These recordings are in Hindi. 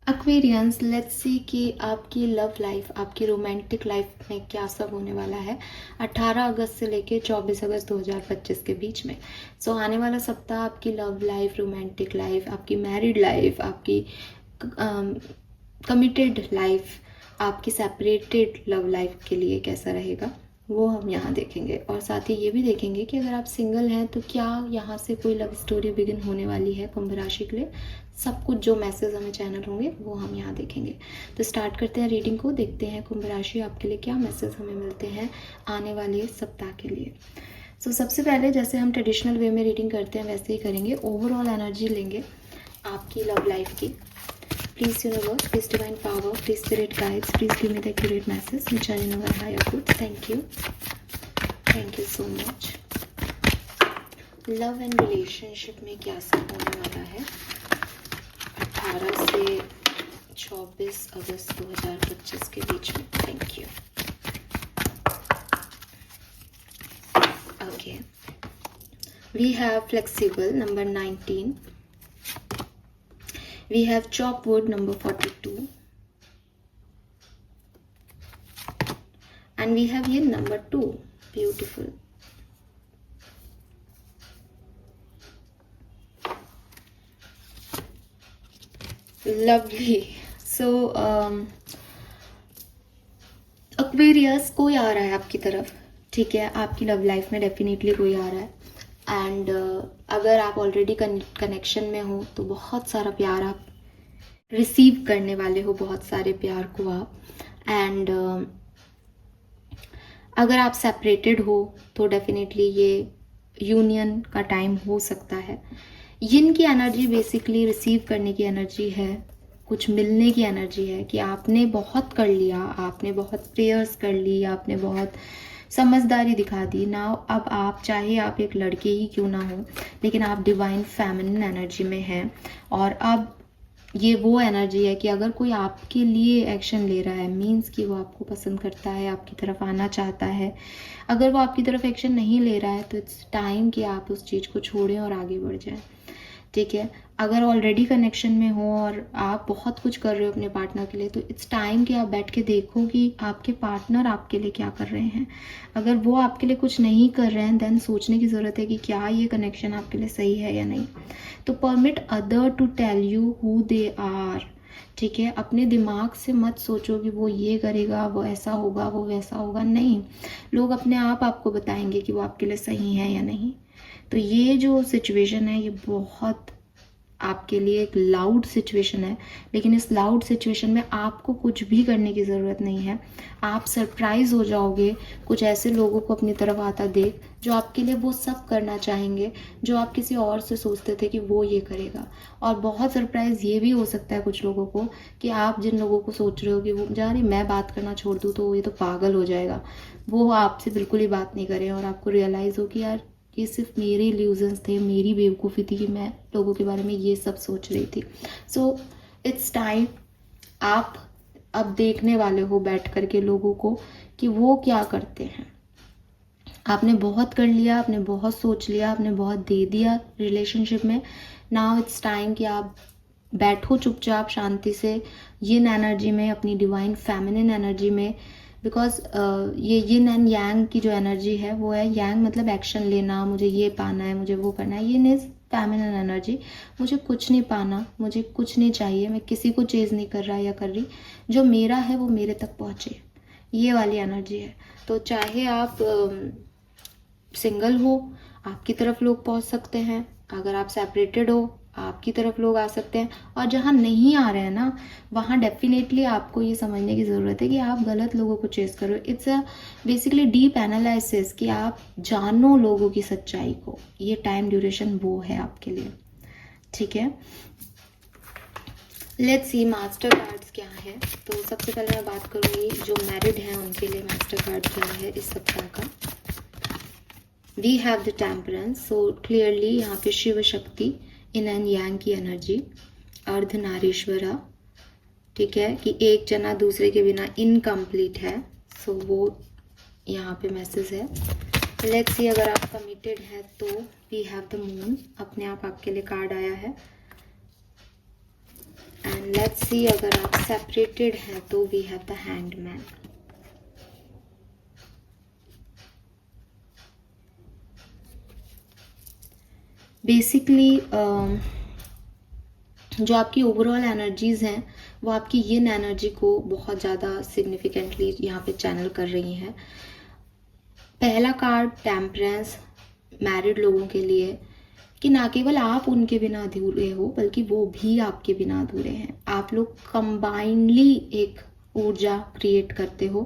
एक्वेरियंस, लेट्स सी कि आपकी लव लाइफ, आपकी रोमांटिक लाइफ में क्या सब होने वाला है 18 अगस्त से लेके 24 अगस्त 2025 के बीच में। सो आने वाला सप्ताह आपकी लव लाइफ, रोमांटिक लाइफ, आपकी मैरिड लाइफ, आपकी कमिटेड लाइफ, आपकी सेपरेटेड लव लाइफ के लिए कैसा रहेगा वो हम यहाँ देखेंगे। और साथ ही ये भी देखेंगे कि अगर आप सिंगल हैं तो क्या यहाँ से कोई लव स्टोरी बिगिन होने वाली है कुंभ राशि के लिए। सब कुछ जो मैसेज हमें चैनल होंगे वो हम यहाँ देखेंगे। तो स्टार्ट करते हैं रीडिंग को, देखते हैं कुंभ राशि आपके लिए क्या मैसेज हमें मिलते हैं आने वाले सप्ताह के लिए। सो सबसे पहले जैसे हम ट्रेडिशनल वे में रीडिंग करते हैं वैसे ही करेंगे, ओवरऑल एनर्जी लेंगे आपकी लव लाइफ की। Please universe, please divine power, please spirit guides, please give me the accurate message which are in our higher good. Thank you. Thank you so much. Love and relationship में क्या सब होने वाला है 18 से 24 अगस्त 2025 के बीच में। Thank you. Okay, we have flexible number 19. We have chop wood number 42, and we have here number 2. Beautiful. Lovely. So Aquarius, कोई आ रहा है आपकी तरफ, ठीक है, आपकी लव लाइफ में डेफिनेटली कोई आ रहा है। एंड अगर आप ऑलरेडी कनेक्शन में हो तो बहुत सारा प्यार आप रिसीव करने वाले हो, बहुत सारे प्यार को आप। एंड अगर आप सेपरेटेड हो तो डेफिनेटली ये यूनियन का टाइम हो सकता है। यिन की एनर्जी बेसिकली रिसीव करने की एनर्जी है, कुछ मिलने की एनर्जी है कि आपने बहुत कर लिया, आपने बहुत प्रेयर्स कर ली, आपने बहुत समझदारी दिखा दी ना। अब आप चाहे आप एक लड़के ही क्यों ना हो, लेकिन आप डिवाइन फेमिनिन एनर्जी में हैं। और अब ये वो एनर्जी है कि अगर कोई आपके लिए एक्शन ले रहा है मीन्स कि वो आपको पसंद करता है, आपकी तरफ आना चाहता है। अगर वो आपकी तरफ एक्शन नहीं ले रहा है तो इट्स टाइम कि आप उस चीज़ को छोड़ें और आगे बढ़ जाएं, ठीक है। अगर ऑलरेडी कनेक्शन में हो और आप बहुत कुछ कर रहे हो अपने पार्टनर के लिए तो इट्स टाइम कि आप बैठ के देखो कि आपके पार्टनर आपके लिए क्या कर रहे हैं। अगर वो आपके लिए कुछ नहीं कर रहे हैं देन सोचने की ज़रूरत है कि क्या ये कनेक्शन आपके लिए सही है या नहीं। तो permit other to tell you who they are, ठीक है। अपने दिमाग से मत सोचो कि वो ये करेगा, वो ऐसा होगा, वो वैसा होगा, नहीं। लोग अपने आप आपको बताएंगे कि वो आपके लिए सही है या नहीं। तो ये जो सिचुएशन है ये बहुत आपके लिए एक लाउड सिचुएशन है, लेकिन इस लाउड सिचुएशन में आपको कुछ भी करने की ज़रूरत नहीं है। आप सरप्राइज हो जाओगे कुछ ऐसे लोगों को अपनी तरफ आता देख जो आपके लिए वो सब करना चाहेंगे जो आप किसी और से सोचते थे कि वो ये करेगा। और बहुत सरप्राइज ये भी हो सकता है कुछ लोगों को कि आप जिन लोगों को सोच रहे हो कि वो जा रही मैं बात करना छोड़ दूँ तो ये तो पागल हो जाएगा, वो आपसे बिल्कुल ही बात नहीं करें और आपको रियलाइज़ हो कि यार ये सिर्फ मेरे इल्यूजन्स थे, मेरी बेवकूफ़ी थी कि मैं लोगों के बारे में ये सब सोच रही थी। सो इट्स टाइम आप अब देखने वाले हो बैठ कर के लोगों को कि वो क्या करते हैं। आपने बहुत कर लिया, आपने बहुत सोच लिया, आपने बहुत दे दिया रिलेशनशिप में। नाउ इट्स टाइम कि आप बैठो चुपचाप शांति से यिन एनर्जी में, अपनी डिवाइन फेमिनिन एनर्जी में। बिकॉज ये यिन एंड यांग की जो एनर्जी है वो है, यांग मतलब एक्शन लेना, मुझे ये पाना है, मुझे वो करना है। यिन इज फेमिनिन एनर्जी, मुझे कुछ नहीं पाना, मुझे कुछ नहीं चाहिए, मैं किसी को चेज नहीं कर रहा या कर रही, जो मेरा है वो मेरे तक पहुँचे, ये वाली एनर्जी है। तो चाहे आप सिंगल हो आपकी तरफ लोग पहुँच सकते हैं, अगर आप सेपरेटेड हो आपकी तरफ लोग आ सकते हैं। और जहाँ नहीं आ रहे हैं ना वहाँ डेफिनेटली आपको ये समझने की ज़रूरत है कि आप गलत लोगों को चेस करो। It's a basically deep analysis कि आप जानो लोगों की सच्चाई को। ये टाइम ड्यूरेशन वो है आपके लिए, ठीक है। लेट्स सी मास्टर कार्ड्स क्या है। तो सबसे पहले मैं बात करूँगी जो मैरिड हैं उनके लिए मास्टर कार्ड क्या है इस सप्ताह का। We have the temperance, so clearly यहाँ पे Shiv Shakti in and yang की एनर्जी, अर्धनारीश्वरा, ठीक है, कि एक जना दूसरे के बिना इनकम्प्लीट है। सो वो यहाँ पे मैसेज है। लेट्स सी अगर आप कमिटेड है तो वी हैव द मून, अपने आप आपके लिए कार्ड आया है। एंड लेट्स सी अगर आप सेपरेटेड हैं तो we have the hangman. Basically जो आपकी ओवरऑल एनर्जीज हैं वो आपकी यिन एनर्जी को बहुत ज़्यादा सिग्निफिकेंटली यहाँ पे चैनल कर रही हैं। पहला कार्ड टेम्परेंस, मैरिड लोगों के लिए, कि ना केवल आप उनके बिना अधूरे हो बल्कि वो भी आपके बिना अधूरे हैं। आप लोग कंबाइंडली एक ऊर्जा क्रिएट करते हो।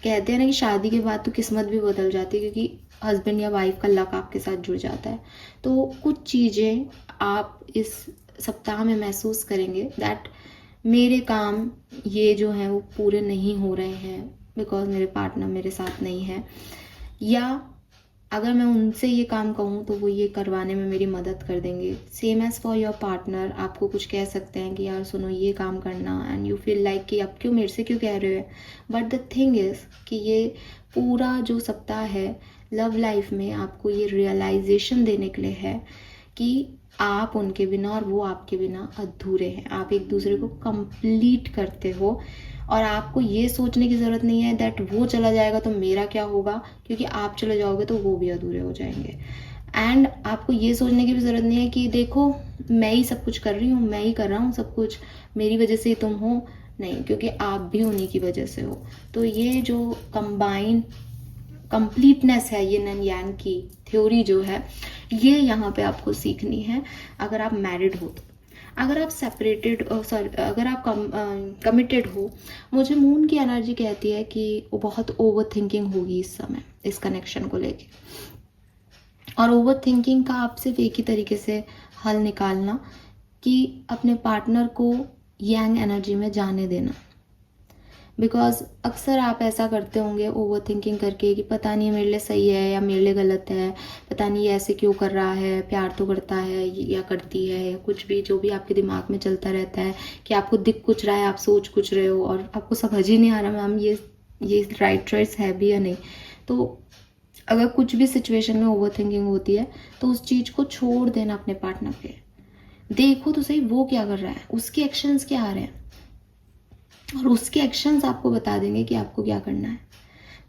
कहते हैं ना कि शादी के बाद तो किस्मत भी बदल जाती है, क्योंकि हस्बैंड या वाइफ का लक आपके साथ जुड़ जाता है। तो कुछ चीज़ें आप इस सप्ताह में महसूस करेंगे दैट मेरे काम ये जो हैं वो पूरे नहीं हो रहे हैं बिकॉज मेरे पार्टनर मेरे साथ नहीं है, या अगर मैं उनसे ये काम कहूँ तो वो ये करवाने में मेरी मदद कर देंगे। Same as for your partner, आपको कुछ कह सकते हैं कि यार सुनो ये काम करना, एंड यू फील लाइक कि अब क्यों मेरे से क्यों कह रहे हो। बट द थिंग इज़ कि ये पूरा जो सप्ताह है लव लाइफ में आपको ये रियलाइजेशन देने के लिए है कि आप उनके बिना और वो आपके बिना अधूरे हैं। आप एक दूसरे को कंप्लीट करते हो और आपको ये सोचने की ज़रूरत नहीं है दैट वो चला जाएगा तो मेरा क्या होगा, क्योंकि आप चले जाओगे तो वो भी अधूरे हो जाएंगे। एंड आपको ये सोचने की भी ज़रूरत नहीं है कि देखो मैं ही सब कुछ कर रही हूँ, मैं ही कर रहा हूँ सब कुछ, मेरी वजह से ही तुम हो। नहीं, क्योंकि आप भी उन्हीं की वजह से हो। तो ये जो कंप्लीटनेस है यिन एंड यांग की थ्योरी जो है ये यहाँ पे आपको सीखनी है अगर आप मैरिड हो तो। अगर आप सेपरेटेड अगर आप कमिटेड हो, मुझे मून की एनर्जी कहती है कि वो बहुत ओवर थिंकिंग होगी इस समय इस कनेक्शन को लेके। और ओवर थिंकिंग का आप सिर्फ एक ही तरीके से हल निकालना कि अपने पार्टनर को यांग एनर्जी में जाने देना। बिकॉज अक्सर आप ऐसा करते होंगे ओवर थिंकिंग करके कि पता नहीं मेरे लिए सही है या मेरे लिए गलत है, पता नहीं ये ऐसे क्यों कर रहा है, प्यार तो करता है या करती है, या कुछ भी जो भी आपके दिमाग में चलता रहता है कि आपको दिख कुछ रहा है, आप सोच कुछ रहे हो और आपको समझ ही नहीं आ रहा मैम ये राइट चॉइस है भी या नहीं। तो अगर कुछ भी सिचुएशन में ओवर थिंकिंग होती है तो उस चीज़ को छोड़ देना अपने पार्टनर पे। देखो तो सही वो क्या कर रहा है, उसके एक्शंस क्या आ रहे हैं और उसके एक्शंस आपको बता देंगे कि आपको क्या करना है।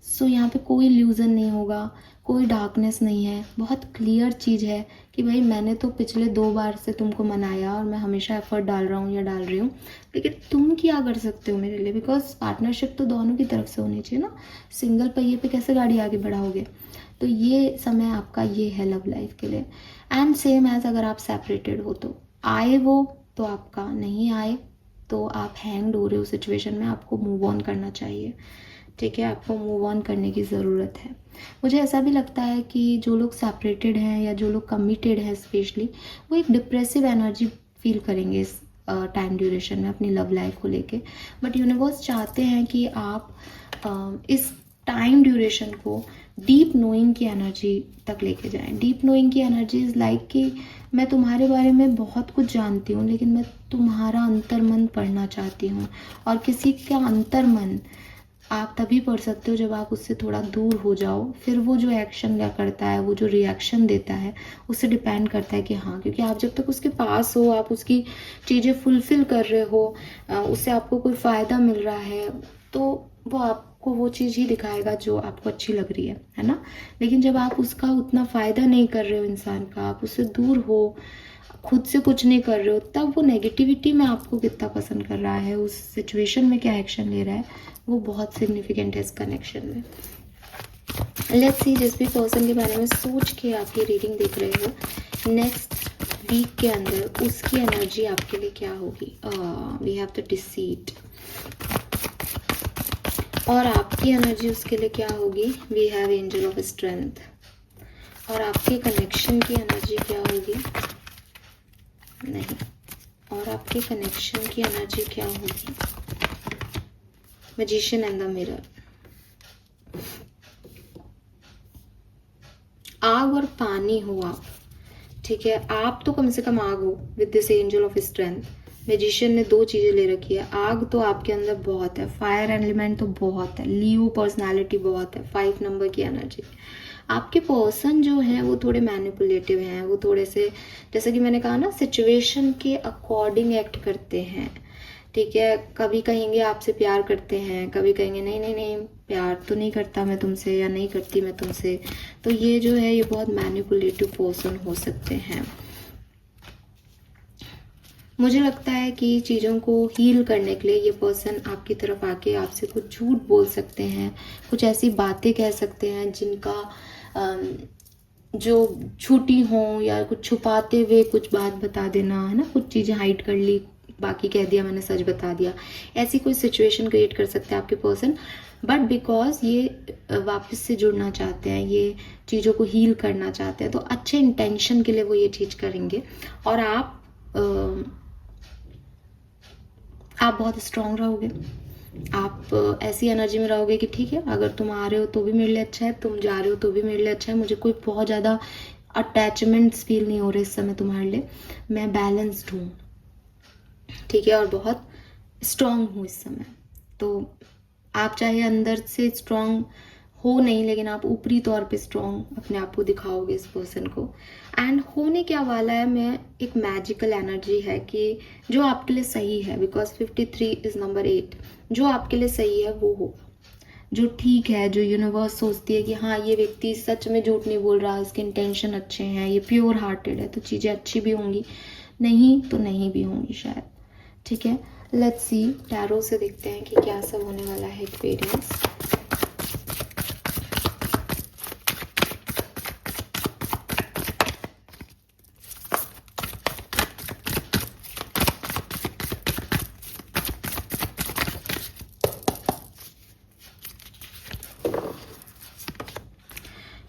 सो यहाँ पे कोई इल्यूजन नहीं होगा, कोई डार्कनेस नहीं है, बहुत क्लियर चीज़ है कि भाई मैंने तो पिछले 2 बार से तुमको मनाया और मैं हमेशा एफर्ट डाल रहा हूँ या डाल रही हूँ, लेकिन तुम क्या कर सकते हो मेरे लिए। बिकॉज पार्टनरशिप तो दोनों की तरफ से होनी चाहिए ना, सिंगल पहिए पे कैसे गाड़ी आगे बढ़ाओगे। तो ये समय आपका ये है लव लाइफ के लिए। एंड सेम एज अगर आप सेपरेटेड हो तो आए वो तो आपका, नहीं आए तो आप हैंग्ड हो रहे हो सिचुएशन में, आपको मूव ऑन करना चाहिए। ठीक है, आपको मूव ऑन करने की ज़रूरत है। मुझे ऐसा भी लगता है कि जो लोग सेपरेटेड हैं या जो लोग कमिटेड हैं स्पेशली, वो एक डिप्रेसिव एनर्जी फील करेंगे इस टाइम ड्यूरेशन में अपनी लव लाइफ को लेके। बट यूनिवर्स चाहते हैं कि आप इस टाइम ड्यूरेशन को डीप नोइंग की एनर्जी तक लेके जाएं। डीप नोइंग की एनर्जी इज़ लाइक कि मैं तुम्हारे बारे में बहुत कुछ जानती हूँ लेकिन मैं तुम्हारा अंतर्मन पढ़ना चाहती हूँ। और किसी का अंतर्मन आप तभी पढ़ सकते हो जब आप उससे थोड़ा दूर हो जाओ, फिर वो जो एक्शन क्या करता है, वो जो रिएक्शन देता है, उससे डिपेंड करता है कि हाँ, क्योंकि आप जब तक उसके पास हो, आप उसकी चीज़ें फुलफिल कर रहे हो, उससे आपको कोई फ़ायदा मिल रहा है, तो वो आपको वो चीज़ ही दिखाएगा जो आपको अच्छी लग रही है ना। लेकिन जब आप उसका उतना फ़ायदा नहीं कर रहे हो इंसान का, आप उससे दूर हो, खुद से कुछ नहीं कर रहे हो, तब वो नेगेटिविटी में आपको कितना पसंद कर रहा है, उस सिचुएशन में क्या एक्शन ले रहा है, वो बहुत सिग्निफिकेंट है इस कनेक्शन में। लेट्स सी, जिस भी पर्सन के बारे में सोच के आप ये रीडिंग देख रहे हो, नेक्स्ट वीक के अंदर उसकी एनर्जी आपके लिए क्या होगी। We have the deceit. और आपकी एनर्जी उसके लिए क्या होगी। We have angel of strength. और आपके कनेक्शन की एनर्जी क्या होगी। नहीं, और आपके कनेक्शन की एनर्जी क्या होगी। Magician and the mirror. आग और पानी हो आप, ठीक है, आप तो कम से कम आग हो with this angel of strength, magician ने 2 चीज़ें ले रखी है। आग तो आपके अंदर बहुत है, फायर एलिमेंट तो बहुत है, लियो पर्सनालिटी बहुत है, 5 नंबर की एनर्जी। आपके पर्सन जो है वो थोड़े मैनिपुलेटिव हैं, वो थोड़े से, जैसे कि मैंने कहा ना, सिचुएशन के अकॉर्डिंग एक्ट करते हैं, ठीक है। कभी कहेंगे आपसे प्यार करते हैं, कभी कहेंगे नहीं नहीं नहीं प्यार तो नहीं करता मैं तुमसे, या नहीं करती मैं तुमसे। तो ये जो है ये बहुत मैनिपुलेटिव पर्सन हो सकते हैं। मुझे लगता है कि चीज़ों को हील करने के लिए ये पर्सन आपकी तरफ आके आपसे कुछ झूठ बोल सकते हैं, कुछ ऐसी बातें कह सकते हैं जिनका जो झूठी हों, या कुछ छुपाते हुए कुछ बात बता देना, है ना, कुछ चीज़ें हाइड कर ली, बाकी कह दिया मैंने सच बता दिया। ऐसी कोई सिचुएशन क्रिएट कर सकते हैं आपके पर्सन, बट बिकॉज ये वापस से जुड़ना चाहते हैं, ये चीज़ों को हील करना चाहते हैं, तो अच्छे इंटेंशन के लिए वो ये चीज़ करेंगे। और आप बहुत स्ट्रांग रहोगे, आप ऐसी एनर्जी में रहोगे कि ठीक है, अगर तुम आ रहे हो तो भी मेरे लिए अच्छा है, तुम जा रहे हो तो भी मेरे लिए अच्छा है, मुझे कोई बहुत ज़्यादा अटैचमेंट्स फील नहीं हो रहे इस समय तुम्हारे लिए, मैं बैलेंस्ड हूँ, ठीक है, और बहुत स्ट्रांग हूँ इस समय। तो आप चाहे अंदर से स्ट्रांग हो नहीं, लेकिन आप ऊपरी तौर पे स्ट्रांग अपने आप को दिखाओगे इस पर्सन को। एंड होने क्या वाला है, मैं एक मैजिकल एनर्जी है कि जो आपके लिए सही है, बिकॉज 53 इज नंबर 8, जो आपके लिए सही है वो होगा, जो ठीक है, जो यूनिवर्स सोचती है कि हाँ ये व्यक्ति सच में झूठ नहीं बोल रहा, इसके इंटेंशन अच्छे हैं, ये प्योर हार्टेड है, तो चीज़ें अच्छी भी होंगी, नहीं तो नहीं भी होंगी शायद, ठीक है। लेट्स सी, टैरो से देखते हैं कि क्या सब होने वाला है experience.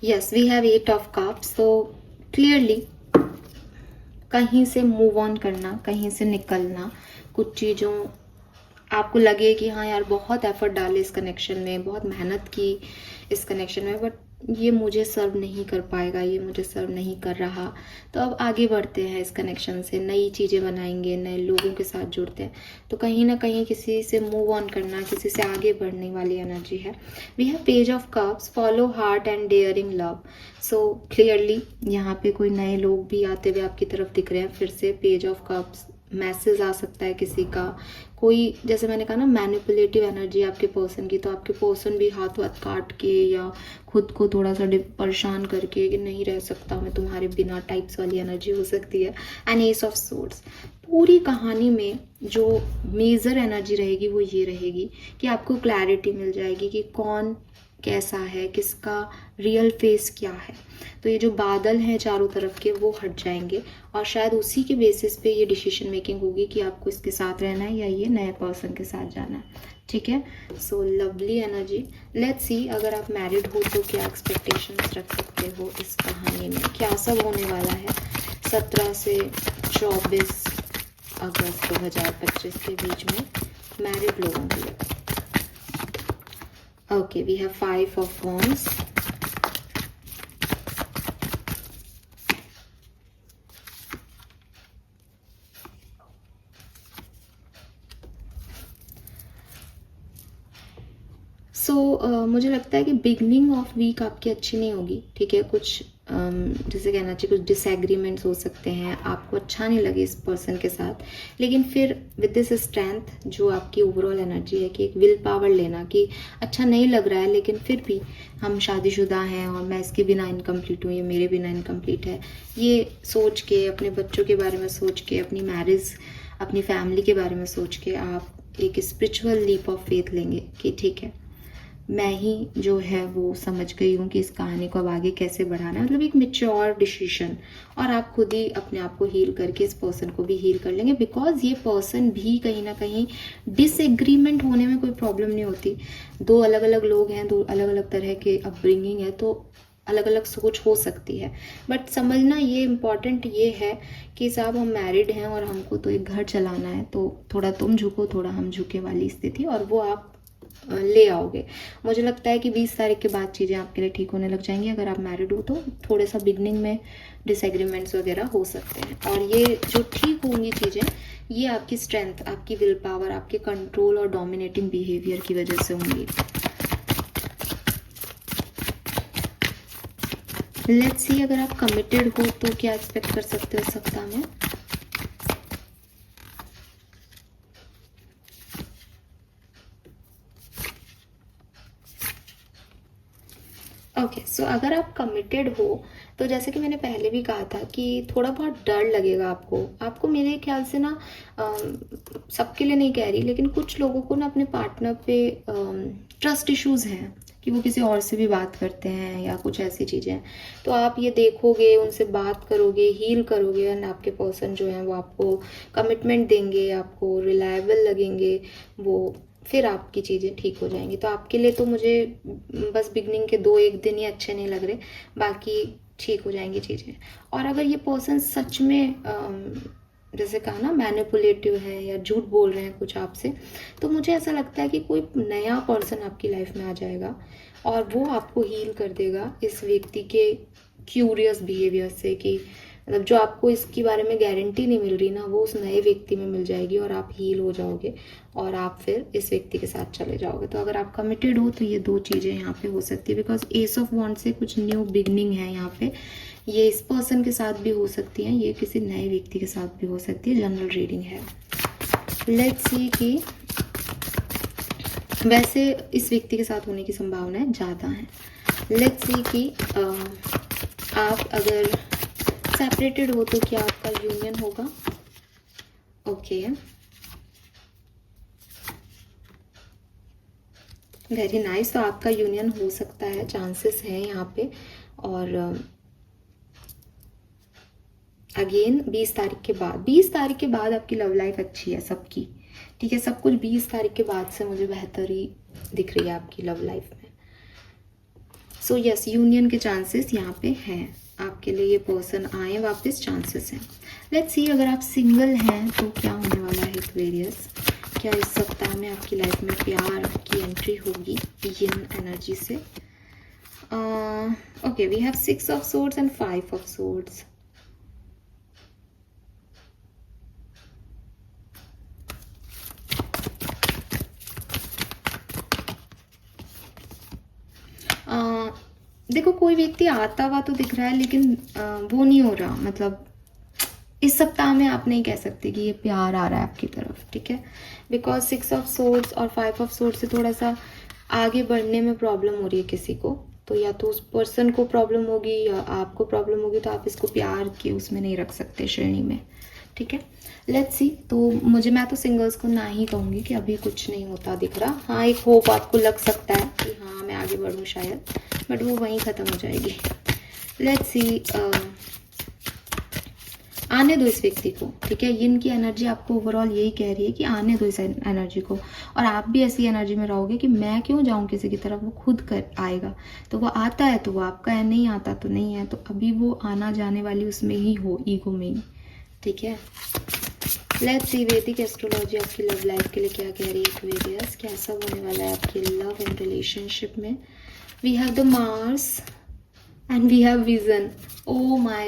Yes, we have 8 of cups. तो क्लियरली कहीं से मूव ऑन करना, कहीं से निकलना, कुछ चीज़ों आपको लगे कि हाँ यार बहुत एफर्ट डाले इस कनेक्शन में, बहुत मेहनत की इस कनेक्शन में, बट ये मुझे सर्व नहीं कर पाएगा, ये मुझे सर्व नहीं कर रहा, तो अब आगे बढ़ते हैं इस कनेक्शन से, नई चीज़ें बनाएंगे, नए लोगों के साथ जुड़ते हैं। तो कहीं ना कहीं किसी से मूव ऑन करना, किसी से आगे बढ़ने वाली एनर्जी है। We have page of cups, follow heart and daring love. So clearly यहाँ पे कोई नए लोग भी आते हुए आपकी तरफ दिख रहे हैं। फिर से पेज ऑफ कप्स, मैसेज आ सकता है किसी का, कोई, जैसे मैंने कहा ना, मैनिपुलेटिव एनर्जी आपके पर्सन की, तो आपके पर्सन भी हाथ वाथ काट के या खुद को थोड़ा सा परेशान करके कि नहीं रह सकता मैं तुम्हारे बिना टाइप्स वाली एनर्जी हो सकती है। And S of swords. पूरी कहानी में जो मेजर एनर्जी रहेगी वो ये रहेगी कि आपको क्लैरिटी मिल जाएगी कि कौन कैसा है, किसका रियल फेस क्या है। तो ये जो बादल हैं चारों तरफ के वो हट जाएंगे, और शायद उसी के बेसिस पे ये डिसीजन मेकिंग होगी कि आपको इसके साथ रहना है या ये नए पर्सन के साथ जाना है, ठीक है। So lovely energy. Let's see, अगर आप मैरिड हो तो क्या एक्सपेक्टेशंस रख सकते हो इस कहानी में, क्या सब होने वाला है 17 से 24 अगस्त 2025 के बीच में मैरिड लोगों के लिए। Okay, we have 5 of wands. मुझे लगता है कि बिगनिंग ऑफ वीक आपकी अच्छी नहीं होगी, ठीक है। कुछ जैसे कहना चाहिए, कुछ डिसएग्रीमेंट्स हो सकते हैं, आपको अच्छा नहीं लगे इस पर्सन के साथ, लेकिन फिर विद दिस स्ट्रेंथ जो आपकी ओवरऑल एनर्जी है कि एक विल पावर लेना कि अच्छा नहीं लग रहा है, लेकिन फिर भी हम शादीशुदा हैं और मैं इसके बिना इनकम्प्लीट हूँ, ये मेरे बिना इनकम्प्लीट है, ये सोच के, अपने बच्चों के बारे में सोच के, अपनी मैरिज, अपनी फैमिली के बारे में सोच के आप एक स्पिरिचुअल लीप ऑफ फेथ लेंगे कि ठीक है, मैं ही जो है वो समझ गई हूँ कि इस कहानी को अब आगे कैसे बढ़ाना है, मतलब एक मेच्योर डिसीजन। और आप खुद ही अपने आप को हील करके इस पर्सन को भी हील कर लेंगे, बिकॉज ये पर्सन भी कहीं ना कहीं, डिसएग्रीमेंट होने में कोई प्रॉब्लम नहीं होती। 2 अलग अलग लोग हैं, 2 अलग अलग तरह के अपब्रिंगिंग है, तो अलग अलग सोच हो सकती है, बट समझना ये इम्पॉर्टेंट ये है कि साहब हम मैरिड हैं और हमको तो एक घर चलाना है, तो थोड़ा तुम झुको थोड़ा हम झुके वाली स्थिति, और वो आप ले आओगे। मुझे लगता है कि 20 तारीख के बाद चीज़ें आपके लिए ठीक होने लग जाएंगी। अगर आप मैरिड हो तो थोड़े सा बिगनिंग में डिसएग्रीमेंट्स वगैरह हो सकते हैं, और ये जो ठीक होंगी चीज़ें, ये आपकी स्ट्रेंथ, आपकी विल पावर, आपके कंट्रोल और डोमिनेटिंग बिहेवियर की वजह से होंगी। लेट्स सी, अगर आप कमिटेड हो तो क्या एक्सपेक्ट कर सकते हो इस सप्ताह में। ओके सो अगर आप कमिटेड हो तो जैसे कि मैंने पहले भी कहा था कि थोड़ा बहुत डर लगेगा आपको मेरे ख्याल से ना, सबके लिए नहीं कह रही, लेकिन कुछ लोगों को ना अपने पार्टनर पे ट्रस्ट इश्यूज हैं कि वो किसी और से भी बात करते हैं या कुछ ऐसी चीज़ें। तो आप ये देखोगे, उनसे बात करोगे, हील करोगे, एंड आपके पर्सन जो हैं वो आपको कमिटमेंट देंगे, आपको रिलायबल लगेंगे वो, फिर आपकी चीज़ें ठीक हो जाएंगी। तो आपके लिए तो मुझे बस बिगनिंग के 2-1 दिन ही अच्छे नहीं लग रहे, बाकी ठीक हो जाएंगी चीज़ें। और अगर ये पर्सन सच में जैसे कहा ना मैनिपुलेटिव है या झूठ बोल रहे हैं कुछ आपसे, तो मुझे ऐसा लगता है कि कोई नया पर्सन आपकी लाइफ में आ जाएगा और वो आपको हील कर देगा इस व्यक्ति के क्यूरियस बिहेवियर से, कि मतलब जो आपको इसके बारे में गारंटी नहीं मिल रही ना, वो उस नए व्यक्ति में मिल जाएगी और आप हील हो जाओगे और आप फिर इस व्यक्ति के साथ चले जाओगे। तो अगर आप कमिटेड हो तो ये 2 चीज़ें यहाँ पे हो सकती है, बिकॉज एस ऑफ वॉन्ड से कुछ न्यू बिगनिंग है यहाँ पे। ये इस पर्सन के साथ भी हो सकती है, ये किसी नए व्यक्ति के साथ भी हो सकती है। जनरल रीडिंग है। लेट्स सी कि वैसे इस व्यक्ति के साथ होने की संभावनाएं ज़्यादा हैं। लेट्स सी कि आप अगर सेपरेटेड हो तो क्या आपका यूनियन होगा। Okay, very nice. तो आपका यूनियन हो सकता है, चांसेस हैं यहाँ पे। और अगेन 20 तारीख के बाद, 20 तारीख के बाद आपकी लव लाइफ अच्छी है सबकी, ठीक है। सब कुछ 20 तारीख के बाद से मुझे बेहतरी दिख रही है आपकी लव लाइफ में। सो यस, यूनियन के चांसेस यहाँ पे हैं, आपके लिए ये पर्सन आए वापस, चांसेस हैं। लेट्स सी, अगर आप सिंगल हैं तो क्या होने वाला है एक्वेरियस। क्या इस सप्ताह में आपकी लाइफ में प्यार की एंट्री होगी यिन एनर्जी से। Okay, we have 6 of swords and 5 of swords. देखो, कोई व्यक्ति आता हुआ तो दिख रहा है, लेकिन वो नहीं हो रहा, मतलब इस सप्ताह में आप नहीं कह सकते कि ये प्यार आ रहा है आपकी तरफ, ठीक है। बिकॉज 6 ऑफ सोर्ड्स और 5 ऑफ सोर्ड्स से थोड़ा सा आगे बढ़ने में प्रॉब्लम हो रही है किसी को। तो या तो उस पर्सन को प्रॉब्लम होगी या आपको प्रॉब्लम होगी, तो आप इसको प्यार के उसमें नहीं रख सकते, श्रेणी में, ठीक है। लेट्स सी, तो मैं तो सिंगल्स को ना ही कहूँगी कि अभी कुछ नहीं होता दिख रहा। हाँ, एक होप आपको लग सकता है कि हाँ मैं आगे बढ़ूँ शायद, बट वो वहीं ख़त्म हो जाएगी। लेट्स सी, आने दो इस व्यक्ति को, ठीक है। यिन की एनर्जी आपको ओवरऑल यही कह रही है कि आने दो इस एनर्जी को, और आप भी ऐसी एनर्जी में रहोगे कि मैं क्यों जाऊं किसी की तरफ, वो खुद कर आएगा। तो वो आता है तो वो आपका है, नहीं आता तो नहीं है। तो अभी वो आना जाने वाली उसमें ही हो, ईगो में ही, ठीक है। लेट्स सी, वैदिक एस्ट्रोलॉजी आपकी लव लाइफ के लिए क्या कह रही है एक्वेरियस, कैसा होने वाला है आपके लव एंड रिलेशनशिप में। We have the Mars and we have vision. Oh my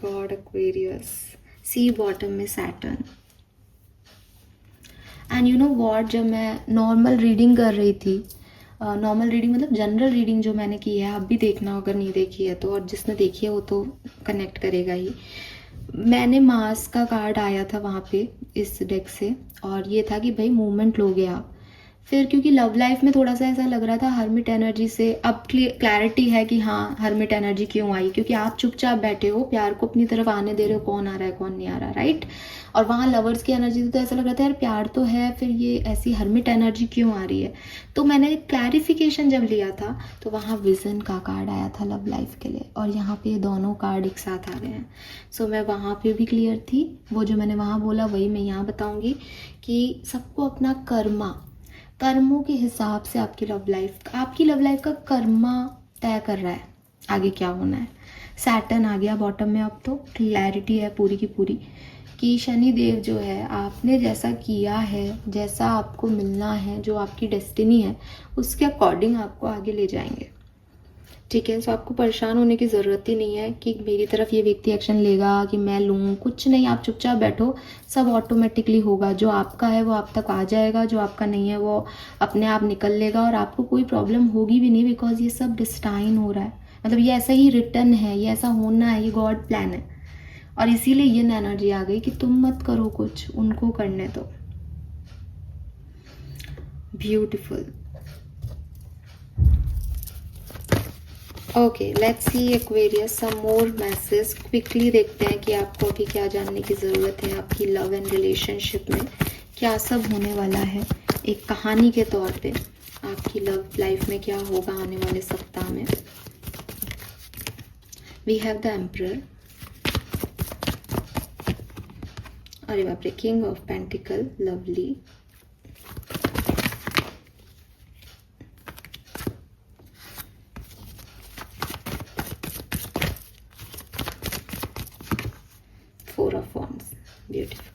god Aquarius, sea bottom में Saturn। and you know what, जब मैं नॉर्मल रीडिंग कर रही थी, नॉर्मल रीडिंग मतलब जनरल रीडिंग जो मैंने की है, आप भी देखना अगर नहीं देखी है तो, और जिसने देखी है वो तो कनेक्ट करेगा ही। मैंने मार्स का कार्ड आया था वहाँ पे इस डेक से, और ये था कि भाई मूवमेंट लोगे आप। फिर क्योंकि लव लाइफ में थोड़ा सा ऐसा लग रहा था हर्मिट एनर्जी से, अब क्लैरिटी है कि हाँ हर्मिट एनर्जी क्यों आई, क्योंकि आप चुपचाप बैठे हो, प्यार को अपनी तरफ आने दे रहे हो, कौन आ रहा है कौन नहीं आ रहा, राइट। और वहाँ लवर्स की एनर्जी तो ऐसा लग रहा था यार प्यार तो है, फिर ये ऐसी हर्मिट एनर्जी क्यों आ रही है। तो मैंने क्लैरिफिकेशन जब लिया था तो वहाँ विजन का कार्ड आया था लव लाइफ के लिए, और यहाँ पे दोनों कार्ड एक साथ आ गए हैं। सो मैं वहाँ पे भी क्लियर थी, वो जो मैंने वहाँ बोला वही मैं यहाँ बताऊँगी कि सबको अपना कर्मों के हिसाब से आपकी लव लाइफ का कर्मा तय कर रहा है आगे क्या होना है। सैटर्न आ गया बॉटम में, अब तो क्लैरिटी है पूरी की पूरी कि शनि देव जो है, आपने जैसा किया है, जैसा आपको मिलना है, जो आपकी डेस्टिनी है, उसके अकॉर्डिंग आपको आगे ले जाएंगे। ठीक है, तो आपको परेशान होने की ज़रूरत ही नहीं है कि मेरी तरफ ये व्यक्ति एक्शन लेगा कि मैं लूँ, कुछ नहीं। आप चुपचाप बैठो, सब ऑटोमेटिकली होगा। जो आपका है वो आप तक आ जाएगा, जो आपका नहीं है वो अपने आप निकल लेगा, और आपको कोई प्रॉब्लम होगी भी नहीं, बिकॉज ये सब डिस्टाइन हो रहा है। मतलब ये ऐसा ही रिटर्न है, ये ऐसा होना है, ये गॉड प्लान है। और इसीलिए ये एनर्जी आ गई कि तुम मत करो कुछ, उनको करने दो। Beautiful. Okay, let's see Aquarius some more message. Quickly देखते हैं कि आपको अभी क्या जानने की ज़रूरत है आपकी लव एंड रिलेशनशिप में, क्या सब होने वाला है एक कहानी के तौर पे। आपकी लव लाइफ में क्या होगा आने वाले सप्ताह में। वी हैव द एम्परर, अरे बाप रे, king of pentacle, lovely. Four of Wands, beautiful.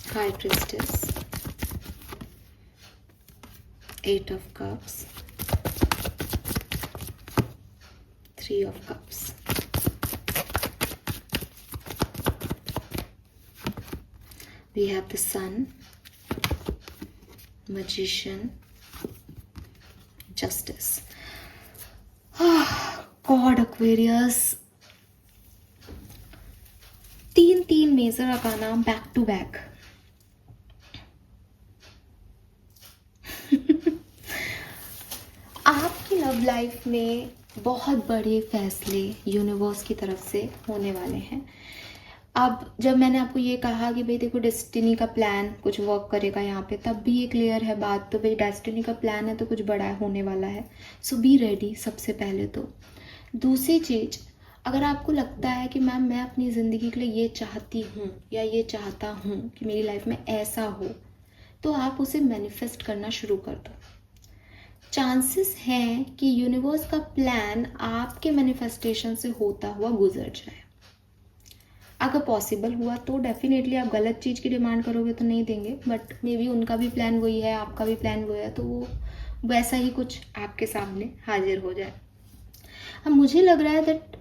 High Priestess, Eight of Cups, Three of Cups. We have the Sun, Magician, Justice. God Aquarius, तीन मेजर अकाना बैक टू बैक। आपकी लव लाइफ में बहुत बड़े फैसले यूनिवर्स की तरफ से होने वाले हैं। अब जब मैंने आपको ये कहा कि भाई देखो डेस्टिनी का प्लान कुछ वर्क करेगा यहाँ पे, तब भी ये क्लियर है बात। तो भाई डेस्टिनी का प्लान है तो कुछ बड़ा होने वाला है, सो बी रेडी। सबसे पहले तो दूसरी चीज़, अगर आपको लगता है कि मैम मैं अपनी ज़िंदगी के लिए ये चाहती हूँ या ये चाहता हूँ कि मेरी लाइफ में ऐसा हो, तो आप उसे मैनिफेस्ट करना शुरू कर दो। चांसेस हैं कि यूनिवर्स का प्लान आपके मैनिफेस्टेशन से होता हुआ गुजर जाए। अगर पॉसिबल हुआ तो डेफिनेटली आप गलत चीज़ की डिमांड करोगे तो नहीं देंगे, बट मे बी उनका भी प्लान वही है, आपका भी प्लान वही है, तो वो वैसा ही कुछ आपके सामने हाजिर हो जाए। अब मुझे लग रहा है दैट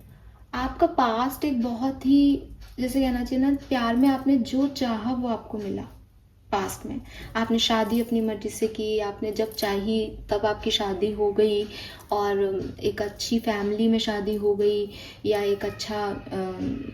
आपका पास्ट एक बहुत ही, जैसे कहना चाहिए ना, प्यार में आपने जो चाहा वो आपको मिला। पास्ट में आपने शादी अपनी मर्जी से की, आपने जब चाही तब आपकी शादी हो गई, और एक अच्छी फैमिली में शादी हो गई, या एक अच्छा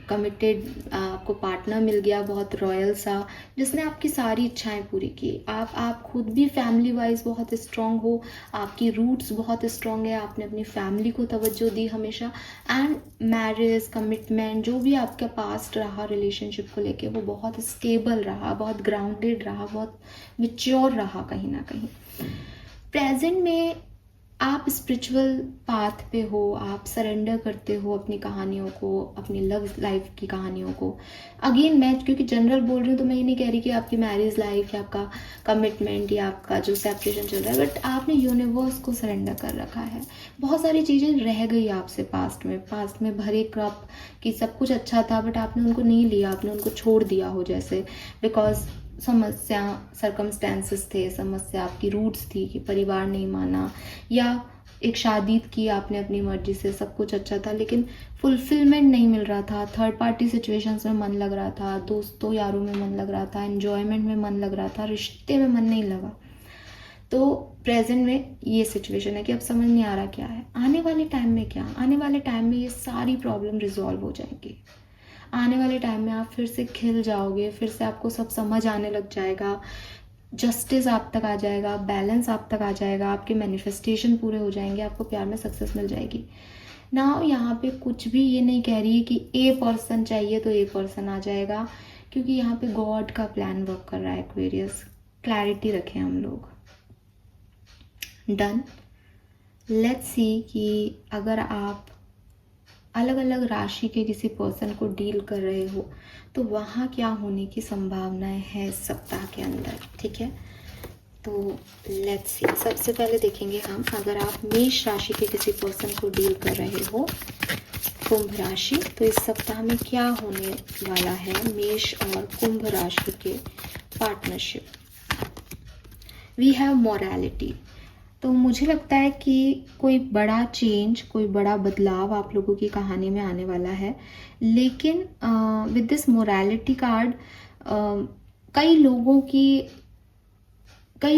कमिटेड आपको पार्टनर मिल गया, बहुत रॉयल सा, जिसने आपकी सारी इच्छाएं पूरी की। आप खुद भी फैमिली वाइज बहुत स्ट्रांग हो, आपकी रूट्स बहुत स्ट्रांग है, आपने अपनी फैमिली को तवज्जो दी हमेशा। एंड मैरिज, कमिटमेंट, जो भी आपका पास्ट रहा रिलेशनशिप को लेके, वो बहुत स्टेबल रहा, बहुत ग्राउंडेड रहा, बहुत मैच्योर रहा कहीं ना कहीं। प्रेजेंट में आप स्पिरिचुअल पाथ पे हो, आप सरेंडर करते हो अपनी कहानियों को, अपनी लव लाइफ की कहानियों को। अगेन मैं क्योंकि जनरल बोल रही हूँ तो मैं ये नहीं कह रही कि आपकी मैरिज लाइफ या आपका कमिटमेंट या आपका जो सेपरेशन चल रहा है, बट आपने यूनिवर्स को सरेंडर कर रखा है। बहुत सारी चीज़ें रह गई आपसे पास्ट में भरे कप कि सब कुछ अच्छा था, बट आपने उनको नहीं लिया, आपने उनको छोड़ दिया हो जैसे, बिकॉज समस्या सर्कमस्टेंसेस थे, समस्या आपकी रूट्स थी कि परिवार नहीं माना, या एक शादी की आपने अपनी मर्जी से, सब कुछ अच्छा था लेकिन फुलफिलमेंट नहीं मिल रहा था, थर्ड पार्टी सिचुएशंस में मन लग रहा था, दोस्तों यारों में मन लग रहा था, एन्जॉयमेंट में मन लग रहा था, रिश्ते में मन नहीं लगा। तो प्रेजेंट में ये सिचुएशन है कि अब समझ नहीं आ रहा क्या है। आने वाले टाइम में क्या, आने वाले टाइम में ये सारी प्रॉब्लम रिजॉल्व हो जाएंगी। आने वाले टाइम में आप फिर से खिल जाओगे, फिर से आपको सब समझ आने लग जाएगा, जस्टिस आप तक आ जाएगा, बैलेंस आप तक आ जाएगा, आपके मैनिफेस्टेशन पूरे हो जाएंगे, आपको प्यार में सक्सेस मिल जाएगी ना। यहाँ पे कुछ भी ये नहीं कह रही है कि ए पर्सन चाहिए तो ए पर्सन आ जाएगा, क्योंकि यहाँ पे गॉड का प्लान वर्क कर रहा है एक्वेरियस। क्लैरिटी रखें हम लोग। डन। लेट्स सी कि अगर आप अलग अलग राशि के किसी पर्सन को डील कर रहे हो तो वहाँ क्या होने की संभावनाएं है इस सप्ताह के अंदर। ठीक है, तो लेट्स सी, सबसे पहले देखेंगे हम, अगर आप मेष राशि के किसी पर्सन को डील कर रहे हो, कुंभ राशि, तो इस सप्ताह में क्या होने वाला है मेष और कुंभ राशि के पार्टनरशिप। We have morality. तो मुझे लगता है कि कोई बड़ा चेंज, कोई बड़ा बदलाव आप लोगों की कहानी में आने वाला है, लेकिन विद दिस मोरालिटी कार्ड कई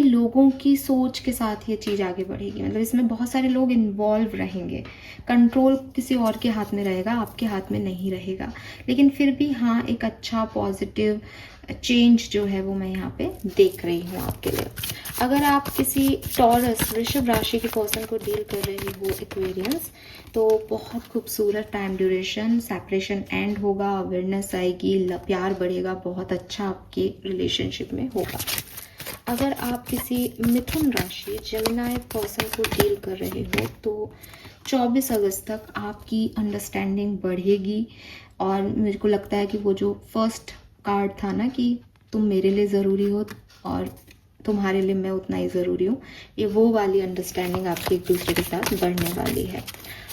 लोगों की सोच के साथ ये चीज़ आगे बढ़ेगी। मतलब इसमें बहुत सारे लोग इन्वॉल्व रहेंगे। कंट्रोल किसी और के हाथ में रहेगा, आपके हाथ में नहीं रहेगा, लेकिन फिर भी हाँ, एक अच्छा पॉजिटिव चेंज जो है वो मैं यहाँ पे देख रही हूँ आपके लिए। अगर आप किसी टॉरस, वृषभ राशि के पर्सन को डील कर रही हो, एक्वेरियंस, तो बहुत खूबसूरत टाइम ड्यूरेशन, सेपरेशन एंड होगा, अवेयरनेस आएगी, प्यार बढ़ेगा, बहुत अच्छा आपके रिलेशनशिप में होगा। अगर आप किसी मिथुन राशि, जेमिनी पर्सन को डील कर रहे हो, तो 24 अगस्त तक आपकी अंडरस्टैंडिंग बढ़ेगी। और मेरे को लगता है कि वो जो फर्स्ट कार्ड था ना कि तुम मेरे लिए ज़रूरी हो और तुम्हारे लिए मैं उतना ही ज़रूरी हूँ, ये वो वाली अंडरस्टैंडिंग आपकी एक दूसरे के साथ बढ़ने वाली है।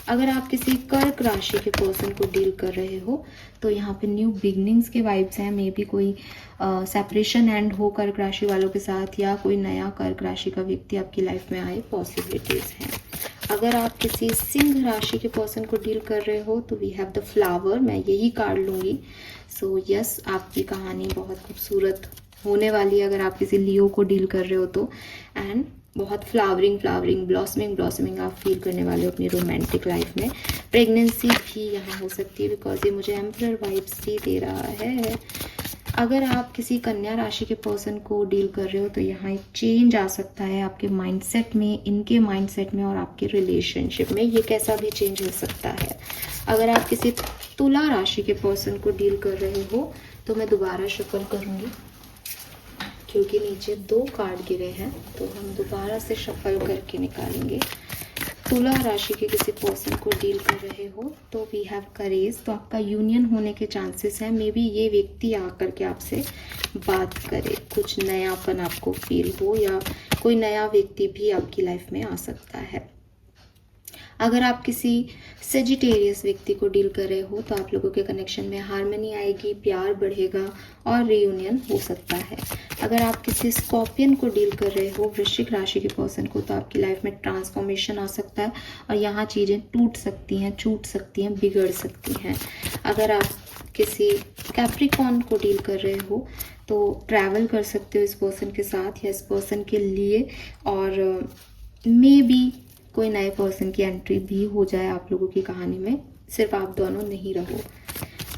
अगर आप किसी कर्क राशि के पर्सन को डील कर रहे हो, तो यहाँ पे न्यू बिगनिंग्स के वाइब्स हैं। मे बी कोई सेपरेशन एंड हो कर्क राशि वालों के साथ, या कोई नया कर्क राशि का व्यक्ति आपकी लाइफ में आए, पॉसिबिलिटीज़ हैं। अगर आप किसी सिंह राशि के पर्सन को डील कर रहे हो, तो वी हैव द फ्लावर, मैं यही कार्ड लूँगी। सो यस, आपकी कहानी बहुत खूबसूरत होने वाली है अगर आप किसी लियो को डील कर रहे हो तो। एंड बहुत फ्लावरिंग ब्लॉसमिंग आप फील करने वाले हो अपनी रोमांटिक लाइफ में। प्रेगनेंसी भी यहाँ हो सकती है, बिकॉज ये मुझे एम्परर वाइब्स ही दे रहा है। अगर आप किसी कन्या राशि के पर्सन को डील कर रहे हो, तो यहाँ एक चेंज आ सकता है आपके माइंडसेट में, इनके माइंडसेट में और आपके रिलेशनशिप में। ये कैसा भी चेंज हो सकता है। अगर आप किसी तुला राशि के पर्सन को डील कर रहे हो, तो मैं दोबारा शफल करूँगी क्योंकि नीचे 2 कार्ड गिरे हैं, तो हम दोबारा से शफल करके निकालेंगे। तुला राशि के किसी पर्सन को डील कर रहे हो, तो वी हैव करेज, तो आपका यूनियन होने के चांसेस हैं। मे बी ये व्यक्ति आकर के आपसे बात करे, कुछ नयापन आपको फील हो, या कोई नया व्यक्ति भी आपकी लाइफ में आ सकता है। अगर आप किसी सेजिटेरियस व्यक्ति को डील कर रहे हो, तो आप लोगों के कनेक्शन में हार्मनी आएगी, प्यार बढ़ेगा और रियूनियन हो सकता है। अगर आप किसी स्कॉर्पियन को डील कर रहे हो, वृश्चिक राशि के पर्सन को, तो आपकी लाइफ में ट्रांसफॉर्मेशन आ सकता है और यहाँ चीज़ें टूट सकती हैं, छूट सकती हैं, बिगड़ सकती हैं। अगर आप किसी कैप्रिकॉर्न को डील कर रहे हो, तो ट्रैवल कर सकते हो इस पर्सन के साथ या इस पर्सन के लिए, और मे बी कोई नए पर्सन की एंट्री भी हो जाए आप लोगों की कहानी में, सिर्फ आप दोनों नहीं रहो।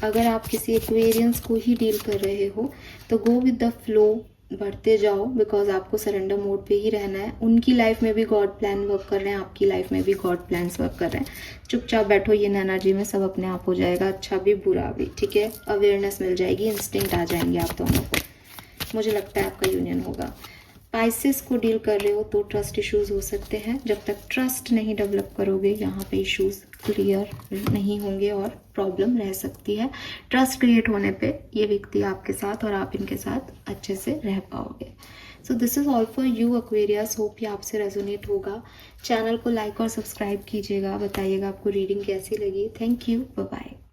अगर आप किसी एक्वेरियंस को ही डील कर रहे हो, तो गो विद द फ्लो, बढ़ते जाओ, बिकॉज आपको सरेंडर मोड पे ही रहना है। उनकी लाइफ में भी गॉड प्लान वर्क कर रहे हैं, आपकी लाइफ में भी गॉड प्लान्स वर्क कर रहे हैं। चुपचाप बैठो, ये एनर्जी में सब अपने आप हो जाएगा, अच्छा भी बुरा भी, ठीक है। अवेयरनेस मिल जाएगी, इंस्टिंक्ट आ जाएंगे आप दोनों को। मुझे लगता है आपका यूनियन होगा। स्पाइसेस को डील कर रहे हो, तो ट्रस्ट इश्यूज हो सकते हैं। जब तक ट्रस्ट नहीं डेवलप करोगे, यहाँ पे इश्यूज क्लियर नहीं होंगे और प्रॉब्लम रह सकती है। ट्रस्ट क्रिएट होने पे ये व्यक्ति आपके साथ और आप इनके साथ अच्छे से रह पाओगे। So this is all for you Aquarius. Hope ये आपसे रेजोनेट होगा। चैनल को लाइक और सब्सक्राइब कीजिएगा, बताइएगा आपको रीडिंग कैसी लगी। Thank you, bye bye.